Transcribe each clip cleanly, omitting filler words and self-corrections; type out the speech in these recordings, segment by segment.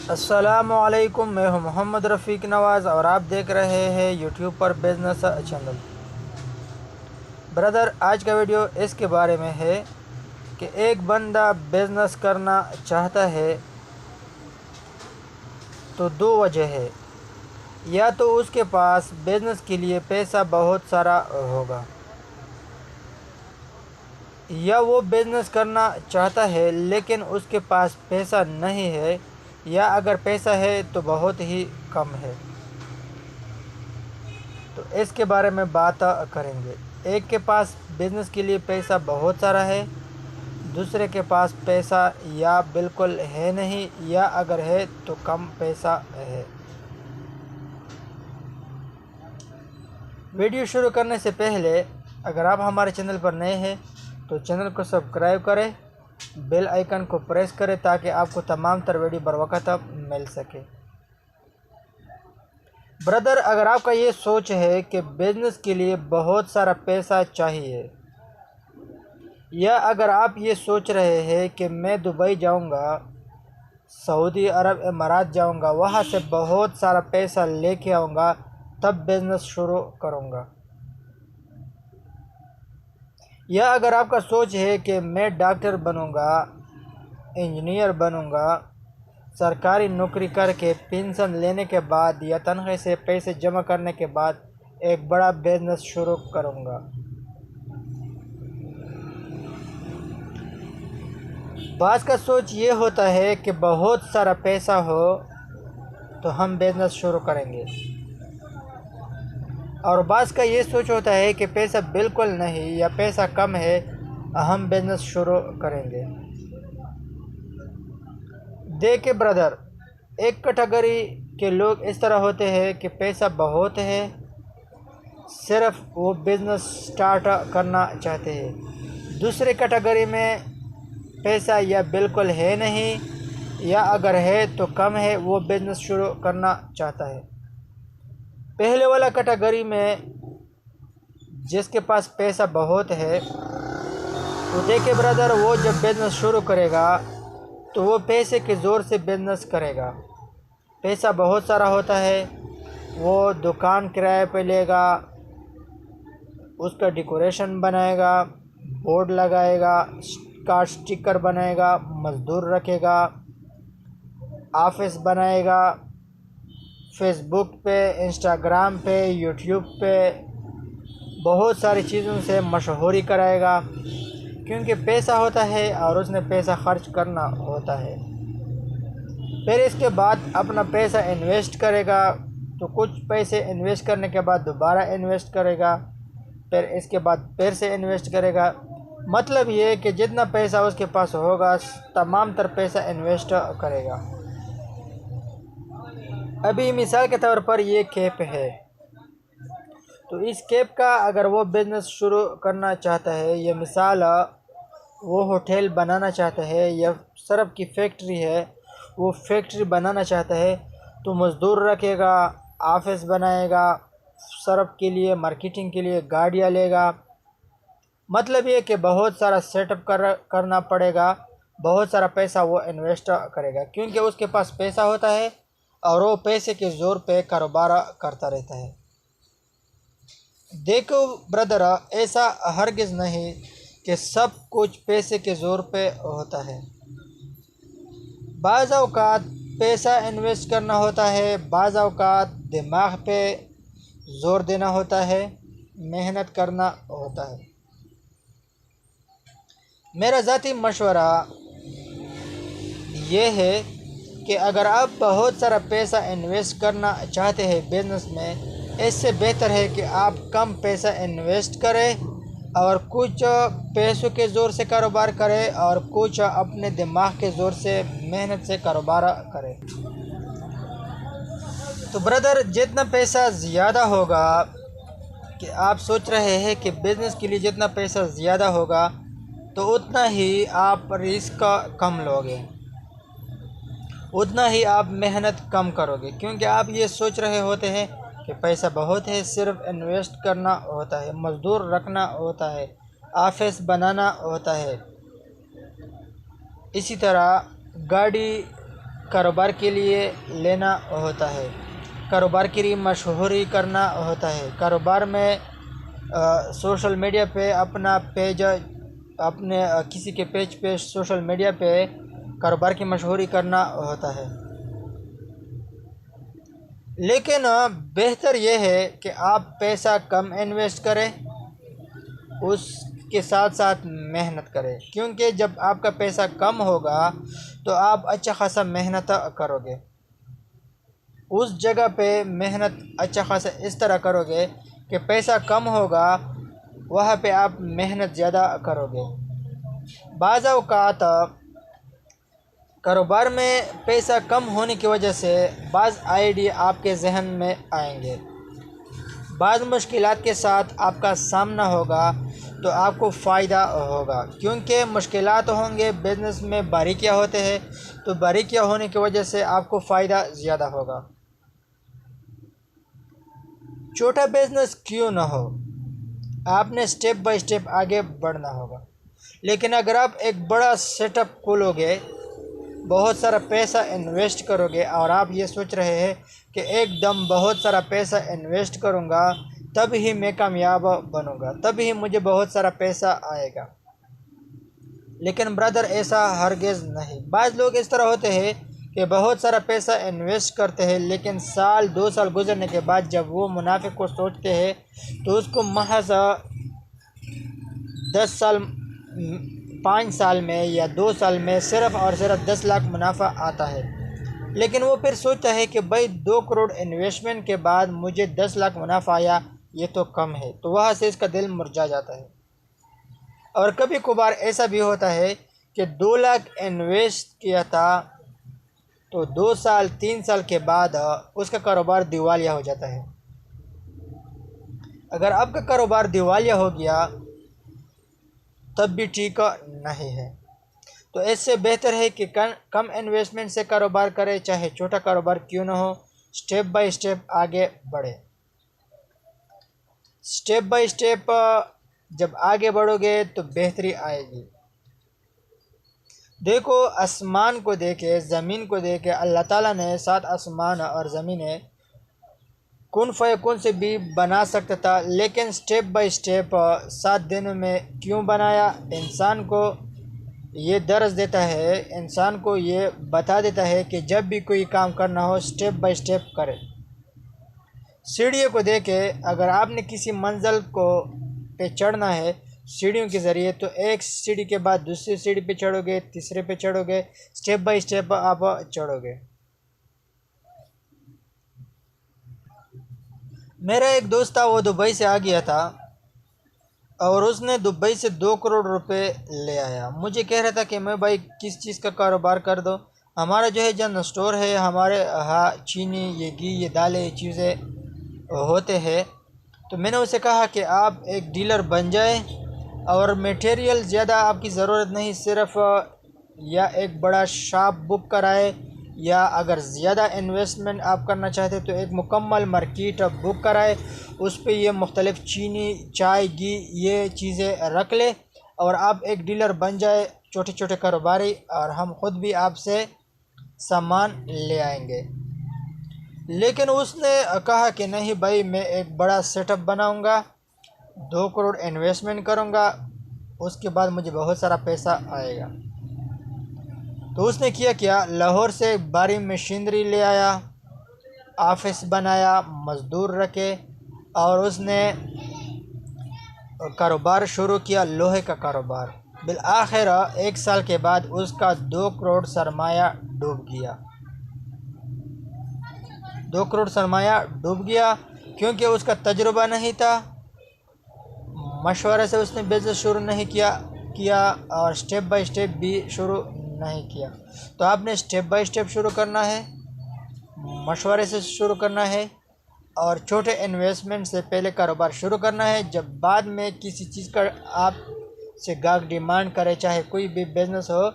अस्सलामुअलैकुम, मैं हूं मोहम्मद रफ़ीक नवाज़ और आप देख रहे हैं यूट्यूब पर बिज़नेस चैनल। ब्रदर, आज का वीडियो इसके बारे में है कि एक बंदा बिज़नेस करना चाहता है तो दो वजह है। या तो उसके पास बिज़नेस के लिए पैसा बहुत सारा होगा, या वो बिज़नेस करना चाहता है लेकिन उसके पास पैसा नहीं है, या अगर पैसा है तो बहुत ही कम है। तो इसके बारे में बात करेंगे। एक के पास बिज़नेस के लिए पैसा बहुत सारा है, दूसरे के पास पैसा या बिल्कुल है नहीं, या अगर है तो कम पैसा है। वीडियो शुरू करने से पहले अगर आप हमारे चैनल पर नए हैं तो चैनल को सब्सक्राइब करें, बेल आइकन को प्रेस करें ताकि आपको तमाम तर वीडियो बर वक्त मिल सके। ब्रदर, अगर आपका ये सोच है कि बिज़नेस के लिए बहुत सारा पैसा चाहिए, या अगर आप ये सोच रहे हैं कि मैं दुबई जाऊंगा, सऊदी अरब इमारात जाऊंगा, वहाँ से बहुत सारा पैसा लेके आऊँगा तब बिज़नेस शुरू करूँगा, या अगर आपका सोच है कि मैं डॉक्टर बनूंगा, इंजीनियर बनूंगा, सरकारी नौकरी करके पेंशन लेने के बाद या तनख्वाह से पैसे जमा करने के बाद एक बड़ा बिज़नेस शुरू करूंगा। बाज़ का सोच ये होता है कि बहुत सारा पैसा हो तो हम बिज़नेस शुरू करेंगे, और बाज़ का ये सोच होता है कि पैसा बिल्कुल नहीं या पैसा कम है, हम बिज़नेस शुरू करेंगे। देखिए ब्रदर, एक कैटेगरी के लोग इस तरह होते हैं कि पैसा बहुत है, सिर्फ वो बिज़नेस स्टार्ट करना चाहते हैं। दूसरे कैटेगरी में पैसा या बिल्कुल है नहीं, या अगर है तो कम है, वो बिज़नेस शुरू करना चाहता है। पहले वाला कैटेगरी में जिसके पास पैसा बहुत है, तो देखिए ब्रदर, वो जब बिज़नेस शुरू करेगा तो वो पैसे के ज़ोर से बिज़नेस करेगा। पैसा बहुत सारा होता है, वो दुकान किराए पे लेगा, उसका डेकोरेशन बनाएगा, बोर्ड लगाएगा, कार्ड स्टिकर बनाएगा, मज़दूर रखेगा, ऑफिस बनाएगा, फेसबुक पे, इंस्टाग्राम पे, यूट्यूब पे बहुत सारी चीज़ों से मशहूरी कराएगा, क्योंकि पैसा होता है और उसने पैसा खर्च करना होता है। फिर इसके बाद अपना पैसा इन्वेस्ट करेगा, तो कुछ पैसे इन्वेस्ट करने के बाद दोबारा इन्वेस्ट करेगा, फिर इसके बाद फिर से इन्वेस्ट करेगा। मतलब ये है कि जितना पैसा उसके पास होगा तमाम तर पैसा इन्वेस्ट करेगा। अभी मिसाल के तौर पर ये कैप है, तो इस कैप का अगर वो बिज़नेस शुरू करना चाहता है, या मिसाल वो होटल बनाना चाहता है, या सर्फ की फैक्ट्री है वो फैक्ट्री बनाना चाहता है, तो मज़दूर रखेगा, ऑफिस बनाएगा, सर्फ के लिए मार्केटिंग के लिए गाड़ियाँ लेगा। मतलब ये कि बहुत सारा सेटअप करना पड़ेगा, बहुत सारा पैसा वो इन्वेस्ट करेगा, क्योंकि उसके पास पैसा होता है और वो पैसे के ज़ोर पे कारोबार करता रहता है। देखो ब्रदर, ऐसा हरगिज़ नहीं कि सब कुछ पैसे के ज़ोर पे होता है। बाज़ औक़ात पैसा इन्वेस्ट करना होता है, बाज़ औक़ात दिमाग पे ज़ोर देना होता है, मेहनत करना होता है। मेरा ज़ाती मशवरा ये है कि अगर आप बहुत सारा पैसा इन्वेस्ट करना चाहते हैं बिज़नेस में, इससे बेहतर है कि आप कम पैसा इन्वेस्ट करें और कुछ पैसों के ज़ोर से कारोबार करें और कुछ अपने दिमाग के ज़ोर से मेहनत से कारोबार करें। तो ब्रदर, जितना पैसा ज़्यादा होगा, कि आप सोच रहे हैं कि बिज़नेस के लिए जितना पैसा ज़्यादा होगा तो उतना ही आप रिस्क कम लोगे, उतना ही आप मेहनत कम करोगे, क्योंकि आप ये सोच रहे होते हैं कि पैसा बहुत है, सिर्फ इन्वेस्ट करना होता है, मज़दूर रखना होता है, ऑफिस बनाना होता है। इसी तरह गाड़ी कारोबार के लिए लेना होता है, कारोबार के लिए मशहूरी करना होता है। कारोबार में सोशल मीडिया पे अपना पेज, अपने किसी के पेज पे सोशल मीडिया पे कारोबार की मशहूरी करना होता है। लेकिन बेहतर यह है कि आप पैसा कम इन्वेस्ट करें, उसके साथ साथ मेहनत करें, क्योंकि जब आपका पैसा कम होगा तो आप अच्छा खासा मेहनत करोगे। उस जगह पे मेहनत अच्छा खासा इस तरह करोगे कि पैसा कम होगा, वहाँ पे आप मेहनत ज़्यादा करोगे। बाज़ औक़ात कारोबार में पैसा कम होने की वजह से बाज़ आइडिया आपके जहन में आएंगे, बाज़ मुश्किलात के साथ आपका सामना होगा, तो आपको फ़ायदा होगा। क्योंकि मुश्किलात होंगे, बिज़नेस में बारीकियाँ होते हैं, तो बारीकियाँ होने की वजह से आपको फ़ायदा ज़्यादा होगा। छोटा बिज़नेस क्यों ना हो, आपने स्टेप बाय स्टेप आगे बढ़ना होगा। लेकिन अगर आप एक बड़ा सेटअप खोलोगे, बहुत सारा पैसा इन्वेस्ट करोगे और आप ये सोच रहे हैं कि एकदम बहुत सारा पैसा इन्वेस्ट करूँगा तब ही मैं कामयाब बनूँगा, तब ही मुझे बहुत सारा पैसा आएगा, लेकिन ब्रदर ऐसा हरगिज़ नहीं। बाज़ लोग इस तरह होते हैं कि बहुत सारा पैसा इन्वेस्ट करते हैं, लेकिन साल 2 साल गुजरने के बाद जब वो मुनाफे को सोचते हैं तो उसको महज 10 साल 5 साल में या 2 साल में सिर्फ़ और सिर्फ 10 लाख मुनाफा आता है। लेकिन वो फिर सोचता है कि भाई 2 करोड़ इन्वेस्टमेंट के बाद मुझे 10 लाख मुनाफा आया, ये तो कम है, तो वहाँ से इसका दिल मुरझा जाता है। और कभी कभार ऐसा भी होता है कि 2 लाख इन्वेस्ट किया था, तो 2 साल 3 साल के बाद उसका कारोबार दिवालिया हो जाता है। अगर आपका कारोबार दिवालिया हो गया तब भी ठीक नहीं है। तो इससे बेहतर है कि कम इन्वेस्टमेंट से कारोबार करें, चाहे छोटा कारोबार क्यों ना हो। स्टेप बाय स्टेप आगे बढ़े। स्टेप बाय स्टेप जब आगे बढ़ोगे तो बेहतरी आएगी। देखो, आसमान को देखे, ज़मीन को देखे, अल्लाह ताला ने 7 आसमान और ज़मीनें कुन फ़यकुन से भी बना सकता था, लेकिन स्टेप बाय स्टेप 7 दिनों में क्यों बनाया? इंसान को ये दर्ज देता है, इंसान को ये बता देता है कि जब भी कोई काम करना हो स्टेप बाय स्टेप करें। सीढ़ियों को देखे, अगर आपने किसी मंजिल को पे चढ़ना है सीढ़ियों के ज़रिए, तो एक सीढ़ी के बाद दूसरी सीढ़ी पे चढ़ोगे, तीसरे पे चढ़ोगे, स्टेप बाय स्टेप आप चढ़ोगे। मेरा एक दोस्त था, वो दुबई से आ गया था और उसने दुबई से 2 करोड़ रुपए ले आया। मुझे कह रहा था कि मैं भाई किस चीज़ का कारोबार कर दो, हमारा जो है जनरल स्टोर है, हमारे यहाँ चीनी, ये घी, ये दालें, ये चीज़ें होते हैं। तो मैंने उसे कहा कि आप एक डीलर बन जाए और मटेरियल ज़्यादा आपकी ज़रूरत नहीं, सिर्फ या एक बड़ा शॉप बुक कराए, या अगर ज़्यादा इन्वेस्टमेंट आप करना चाहते तो एक मुकम्मल मार्केट बुक कराए, उस पर ये मुख्तलिफ़ चीनी, चाय, घी, ये चीज़ें रख ले और आप एक डीलर बन जाए, छोटे छोटे कारोबारी, और हम ख़ुद भी आपसे सामान ले आएंगे। लेकिन उसने कहा कि नहीं भाई, मैं एक बड़ा सेटअप बनाऊंगा, 2 करोड़ इन्वेस्टमेंट करूंगा, उसके बाद मुझे बहुत सारा पैसा आएगा। तो उसने क्या, लाहौर से भारी मशीनरी ले आया, ऑफिस बनाया, मज़दूर रखे और उसने कारोबार शुरू किया, लोहे का कारोबार। बिल आखिर 1 साल के बाद उसका 2 करोड़ सरमाया डूब गया। 2 करोड़ सरमाया डूब गया क्योंकि उसका तजुर्बा नहीं था, मशवरे से उसने बिज़नेस शुरू नहीं किया और स्टेप बाय स्टेप भी शुरू नहीं किया। तो आपने स्टेप बाय स्टेप शुरू करना है, मशवरे से शुरू करना है और छोटे इन्वेस्टमेंट से पहले कारोबार शुरू करना है। जब बाद में किसी चीज़ का आप से गाहक डिमांड करे, चाहे कोई भी बिज़नेस हो,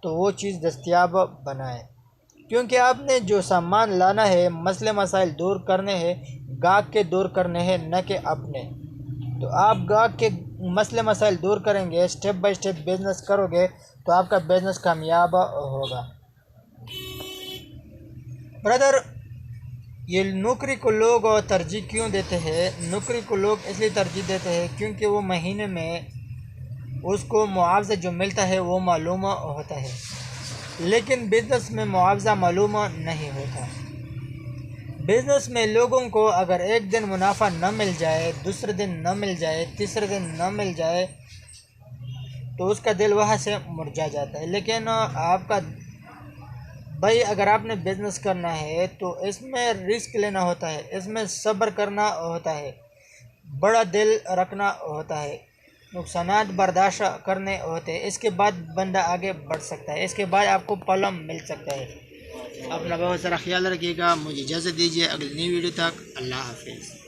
तो वो चीज़ दस्तयाब बनाए, क्योंकि आपने जो सामान लाना है, मसले मसाइल दूर करने हैं, गाहक के दूर करने हैं, न कि अपने। तो आप गाहक के मसले मसाइल दूर करेंगे, स्टेप बाय स्टेप बिज़नेस करोगे, तो आपका बिज़नेस कामयाब होगा। ब्रदर, ये नौकरी को लोग तरजीह क्यों देते हैं? नौकरी को लोग इसलिए तरजीह देते हैं क्योंकि वो महीने में उसको मुआवजा जो मिलता है वो मालूम होता है, लेकिन बिज़नेस में मुआवजा मालूम नहीं होता। बिज़नेस में लोगों को अगर एक दिन मुनाफा न मिल जाए, दूसरे दिन न मिल जाए, तीसरे दिन न मिल जाए तो उसका दिल वहाँ से मुरझा जाता है। लेकिन आपका भाई, अगर आपने बिज़नेस करना है तो इसमें रिस्क लेना होता है, इसमें सब्र करना होता है, बड़ा दिल रखना होता है, नुकसानात बर्दाश्त करने होते हैं। इसके बाद बंदा आगे बढ़ सकता है, इसके बाद आपको पलम मिल सकता है। अपना बहुत सारा ख्याल रखिएगा। मुझे इजाज़त दीजिए, अगली नई वीडियो तक अल्लाह हाफिज़।